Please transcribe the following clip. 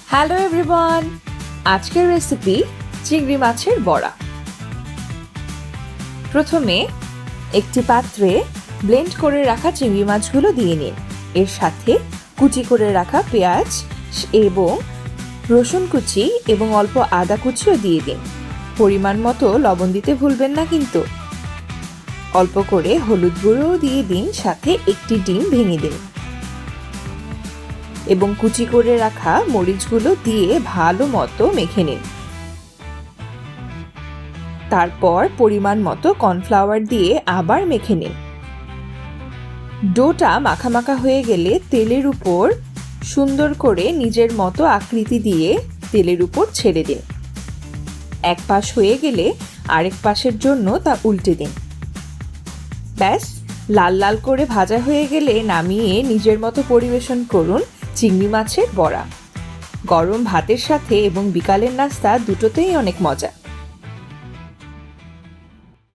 Hello everyone, আজকের recipe চিংড়ি মাছের বড়া। প্রথমে একটি পাত্রে ব্লেন্ড করে রাখা চিংড়ি মাছগুলো দিয়ে নিন। এর সাথে কুচি করে রাখা পেঁয়াজ এবং রসুন কুচি এবং অল্প আদা কুচিও দিয়ে দিন। পরিমাণ মতো লবণ দিতে ভুলবেন না কিন্তু। অল্প করে হলুদ গুঁড়োও দিয়ে দিন, সাথে একটি ডিম ভেঙে দিন এবং কুচি করে রাখা মরিচগুলো দিয়ে ভালো মতো মেখে নিন। তারপর পরিমাণ মতো কর্নফ্লাওয়ার দিয়ে আবার মেখে নিন। ডোটা মাখা হয়ে গেলে তেলের উপর সুন্দর করে নিজের মতো আকৃতি দিয়ে তেলের উপর ছেড়ে দিন। এক পাশ হয়ে গেলে আরেক পাশের জন্য তা উল্টে দিন। ব্যাস, লাল লাল করে ভাজা হয়ে গেলে নামিয়ে নিজের মতো পরিবেশন করুন চিংড়ি মাছের বড়া। গরম ভাতের সাথে এবং বিকালের নাস্তা দুটোতেই অনেক মজা।